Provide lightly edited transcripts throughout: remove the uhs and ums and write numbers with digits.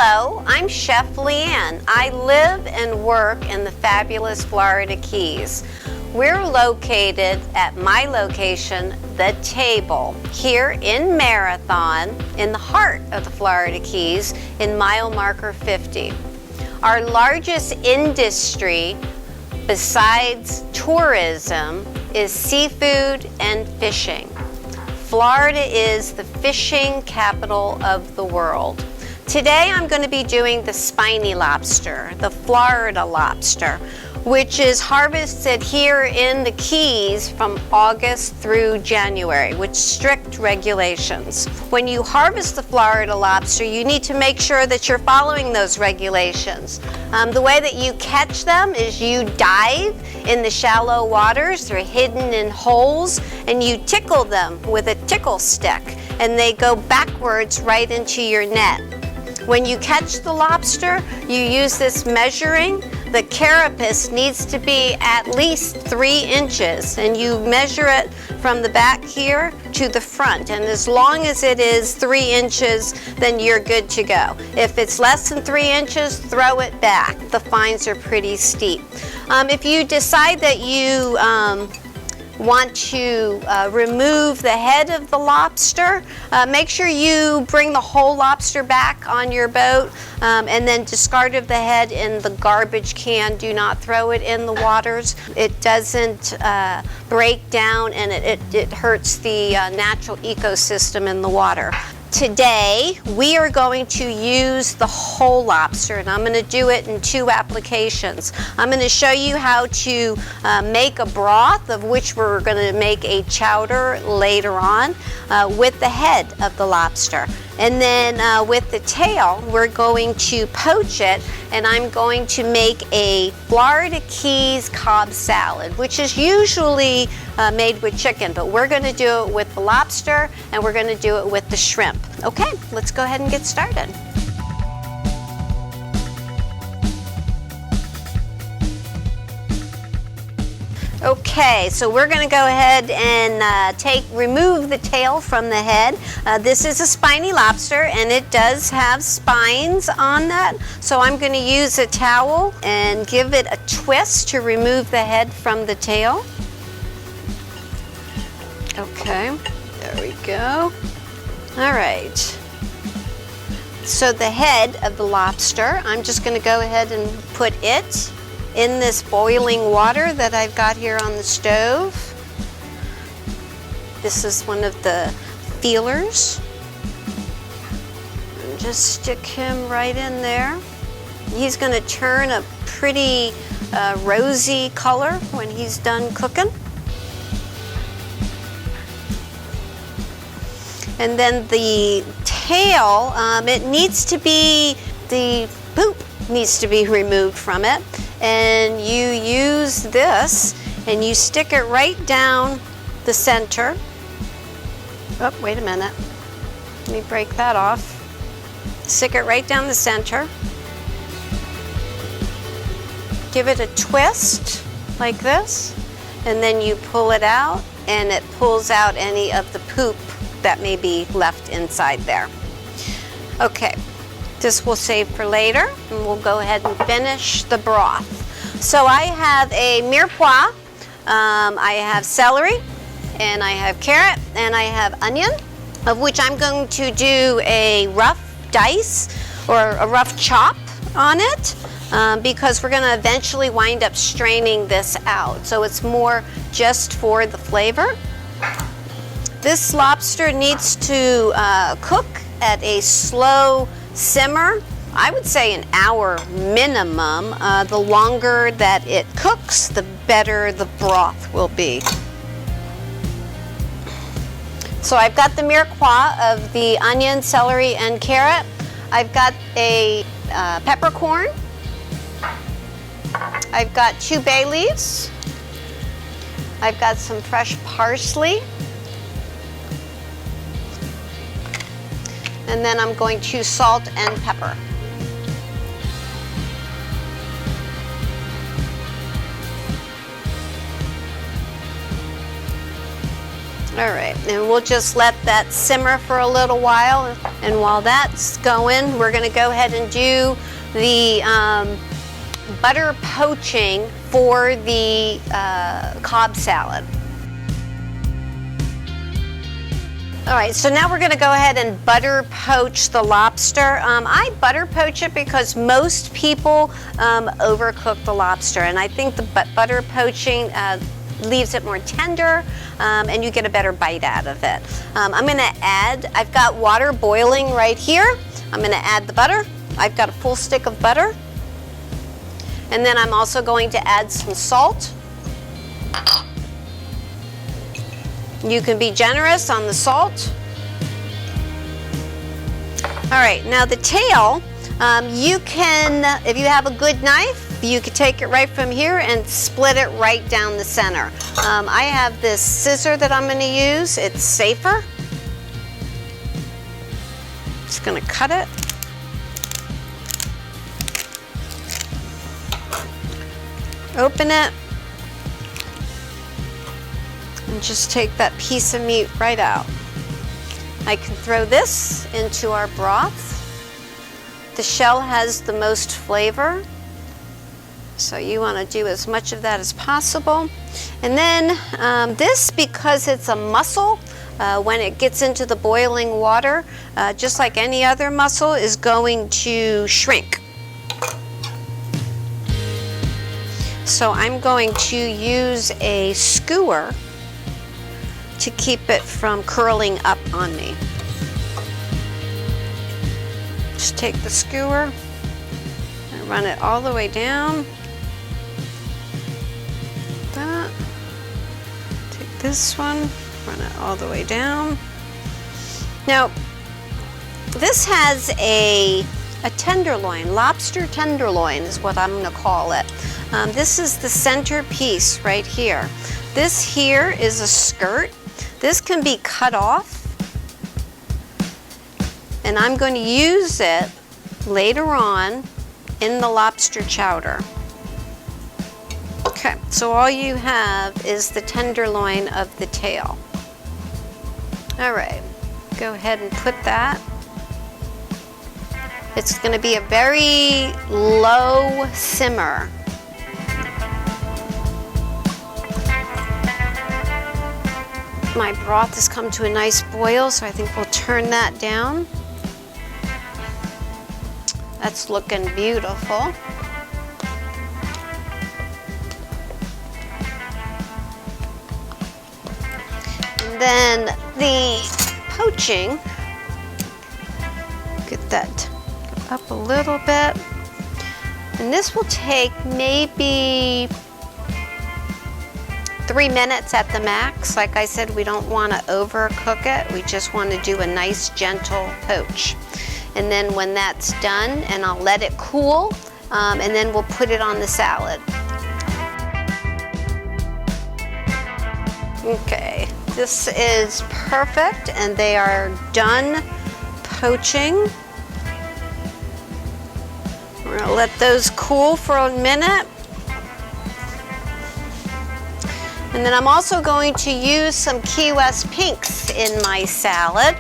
Hello, I'm Chef Leanne. I live and work in the fabulous Florida Keys. We're located at my location, The Table, here in Marathon, in the heart of the Florida Keys, in mile marker 50. Our largest industry, besides tourism, is seafood and fishing. Florida is the fishing capital of the world. Today I'm going to be doing the spiny lobster, the Florida lobster, which is harvested here in the Keys from August through January with strict regulations. When you harvest the Florida lobster, you need to make sure that you're following those regulations. The way that you catch them is you dive in the shallow waters, they're hidden in holes, and you tickle them with a tickle stick, and they go backwards right into your net. When you catch the lobster, you use this measuring. The carapace needs to be at least 3 inches, and you measure it from the back here to the front. And as long as it is 3 inches, then you're good to go. If it's less than 3 inches, throw it back. The fines are pretty steep. If you decide that you want to remove the head of the lobster, make sure you bring the whole lobster back on your boat and then discard of the head in the garbage can. Do not throw it in the waters. It doesn't break down, and it hurts the natural ecosystem in the water. Today we are going to use the whole lobster, and I'm going to do it in 2 applications. I'm going to show you how to make a broth, of which we're going to make a chowder later on, with the head of the lobster. And then with the tail, we're going to poach it, and I'm going to make a Florida Keys Cobb Salad, which is usually made with chicken, but we're going to do it with the lobster, and we're going to do it with the shrimp. Okay, let's go ahead and get started. Okay, so we're going to go ahead and remove the tail from the head. This is a spiny lobster, and it does have spines on that. So I'm going to use a towel and give it a twist to remove the head from the tail. Okay, there we go. All right. So the head of the lobster, I'm just going to go ahead and put it in this boiling water that I've got here on the stove. This is one of the feelers. And just stick him right in there. He's going to turn a pretty rosy color when he's done cooking. And then the tail, it needs to be, the poop needs to be removed from it. And you use this and you stick it right down the center. Oh, wait a minute. Let me break that off. Stick it right down the center. Give it a twist like this, and then you pull it out, and it pulls out any of the poop that may be left inside there. Okay, this we'll save for later, and we'll go ahead and finish the broth. So I have a mirepoix, I have celery, and I have carrot, and I have onion, of which I'm going to do a rough dice or a rough chop on it, because we're going to eventually wind up straining this out. So it's more just for the flavor. This lobster needs to cook at a slow simmer. I would say an hour minimum. The longer that it cooks, the better the broth will be. So I've got the mirepoix of the onion, celery, and carrot. I've got a peppercorn. I've got 2 bay leaves. I've got some fresh parsley. And then I'm going to salt and pepper. All right, and we'll just let that simmer for a little while. And while that's going, we're gonna go ahead and do the butter poaching for the Cobb salad. All right, so now we're gonna go ahead and butter poach the lobster. I butter poach it because most people overcook the lobster, and I think the butter poaching leaves it more tender, and you get a better bite out of it. I'm gonna add, I've got water boiling right here. I'm gonna add the butter. I've got a full stick of butter. And then I'm also going to add some salt. You can be generous on the salt. All right, now the tail, you can, if you have a good knife, you could take it right from here and split it right down the center. I have this scissor that I'm going to use. It's safer. Just going to cut it. Open it. And just take that piece of meat right out. I can throw this into our broth. The shell has the most flavor, so you want to do as much of that as possible. And then this, because it's a mussel, when it gets into the boiling water, just like any other mussel, is going to shrink. So I'm going to use a skewer to keep it from curling up on me. Just take the skewer and run it all the way down. That. Take this one, run it all the way down. Now, this has a tenderloin, lobster tenderloin is what I'm gonna call it. This is the center piece right here. This here is a skirt. This can be cut off, and I'm going to use it later on in the lobster chowder. Okay, so all you have is the tenderloin of the tail. All right, go ahead and put that. It's going to be a very low simmer. My broth has come to a nice boil, so I think we'll turn that down. That's looking beautiful. And then the poaching, get that up a little bit. And this will take maybe 3 minutes at the max. Like I said, we don't want to overcook it. We just want to do a nice gentle poach. And then when that's done, and I'll let it cool, and then we'll put it on the salad. Okay, this is perfect, and they are done poaching. We're gonna let those cool for a minute. And then I'm also going to use some Key West pinks in my salad.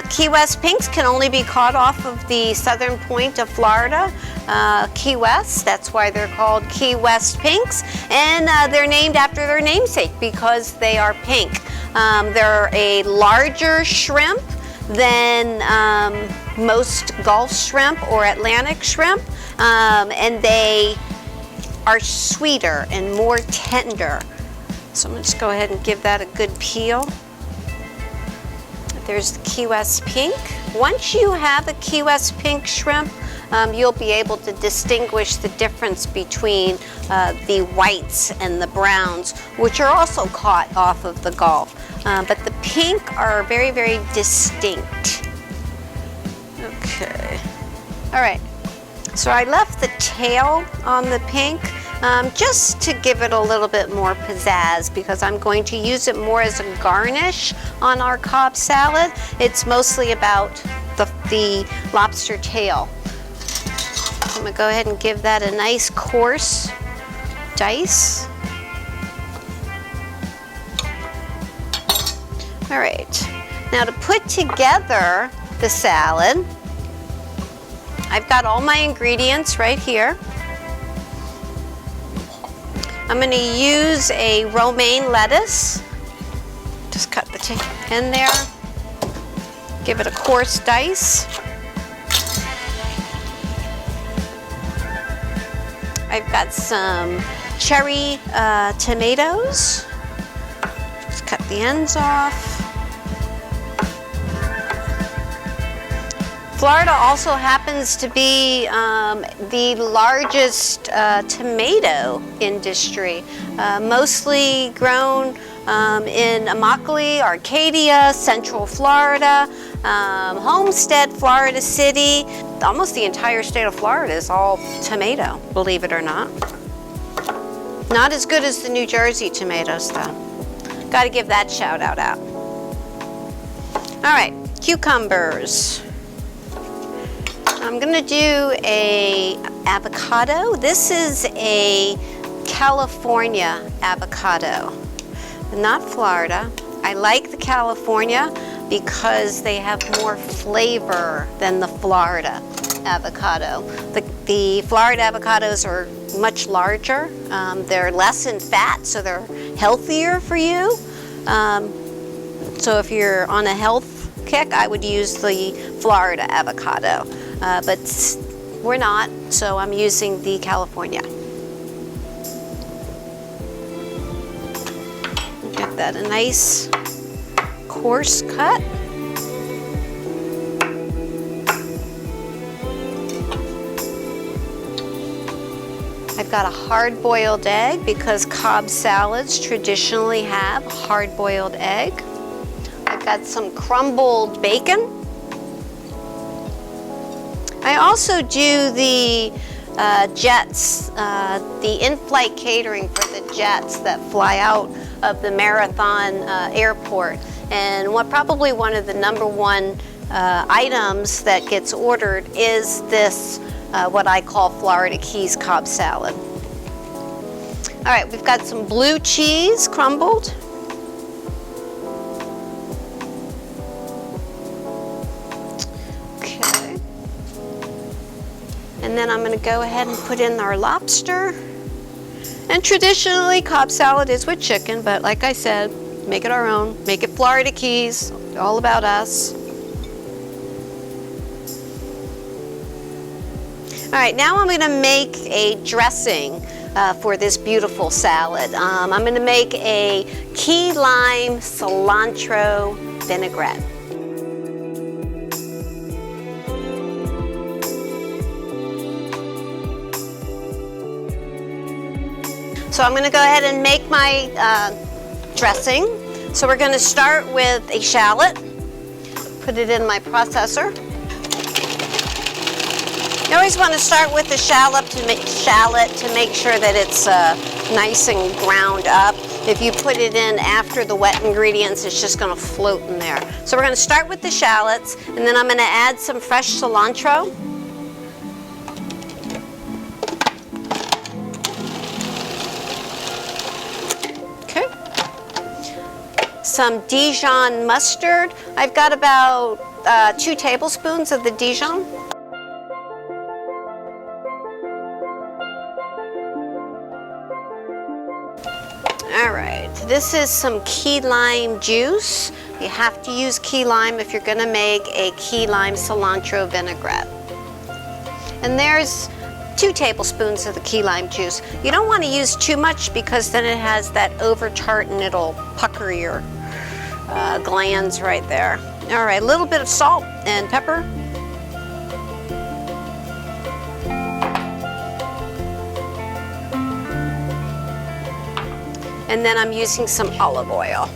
Key West pinks can only be caught off of the southern point of Florida, Key West. That's why they're called Key West pinks. And they're named after their namesake because they are pink. They're a larger shrimp than most Gulf shrimp or Atlantic shrimp. And they are sweeter and more tender. So I'm going to just go ahead and give that a good peel. There's the Key West pink. Once you have a Key West pink shrimp, you'll be able to distinguish the difference between the whites and the browns, which are also caught off of the Gulf. But the pink are very, very distinct. Okay. All right. So I left the tail on the pink. Just to give it a little bit more pizzazz, because I'm going to use it more as a garnish on our Cobb salad. It's mostly about the lobster tail. I'm going to go ahead and give that a nice coarse dice. All right, now to put together the salad, I've got all my ingredients right here. I'm going to use a romaine lettuce. Just cut the tip in there. Give it a coarse dice. I've got some cherry tomatoes. Just cut the ends off. Florida also happens to be the largest tomato industry, mostly grown in Immokalee, Arcadia, Central Florida, Homestead, Florida City. Almost the entire state of Florida is all tomato, believe it or not. Not as good as the New Jersey tomatoes, though. Got to give that shout out. All right, cucumbers. I'm gonna do a avocado. This is a California avocado, not Florida. I like the California because they have more flavor than the Florida avocado. The Florida avocados are much larger. They're less in fat, so they're healthier for you. So if you're on a health kick, I would use the Florida avocado. But we're not, so I'm using the California. Get that a nice coarse cut. I've got a hard-boiled egg because Cobb salads traditionally have a hard-boiled egg. I've got some crumbled bacon. I also do the jets, the in-flight catering for the jets that fly out of the Marathon airport. And probably one of the #1 items that gets ordered is this, what I call Florida Keys Cobb Salad. All right, we've got some blue cheese crumbled. And then I'm going to go ahead and put in our lobster. And traditionally, Cobb salad is with chicken, but like I said, make it our own. Make it Florida Keys, all about us. All right, now I'm going to make a dressing for this beautiful salad. I'm going to make a key lime cilantro vinaigrette. So I'm going to go ahead and make my dressing. So we're going to start with a shallot. Put it in my processor. You always want to start with the shallot to make sure that it's nice and ground up. If you put it in after the wet ingredients, it's just going to float in there. So we're going to start with the shallots, and then I'm going to add some fresh cilantro. Some Dijon mustard. I've got about 2 tablespoons of the Dijon. All right, this is some key lime juice. You have to use key lime if you're going to make a key lime cilantro vinaigrette. And there's 2 tablespoons of the key lime juice. You don't want to use too much because then it has that over tart and it'll pucker your glands right there. All right, a little bit of salt and pepper. And then I'm using some olive oil.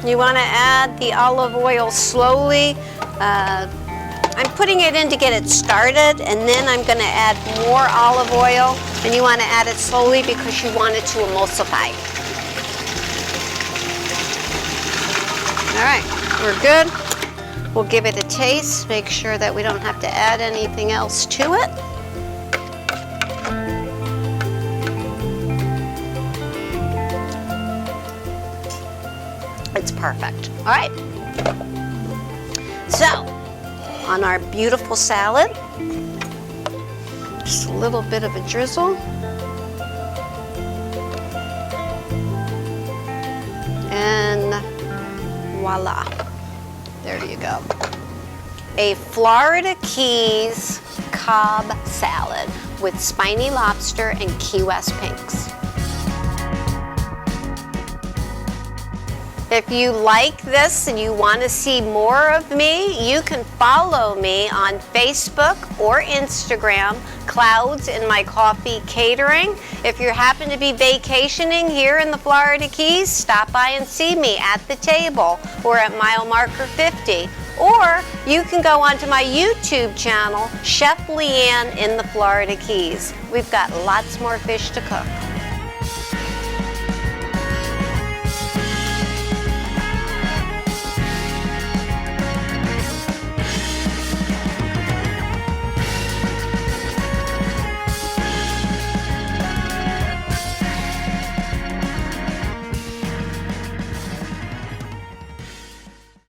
You want to add the olive oil slowly. I'm putting it in to get it started, and then I'm going to add more olive oil, and you want to add it slowly because you want it to emulsify. All right, we're good. We'll give it a taste, make sure that we don't have to add anything else to it. It's perfect. All right. So, on our beautiful salad, just a little bit of a drizzle. And voila. There you go. A Florida Keys Cobb Salad with spiny lobster and Key West pinks. If you like this and you want to see more of me, you can follow me on Facebook or Instagram, Clouds in My Coffee Catering. If you happen to be vacationing here in the Florida Keys, stop by and see me at the table or at mile marker 50. Or you can go onto my YouTube channel, Chef Leanne in the Florida Keys. We've got lots more fish to cook.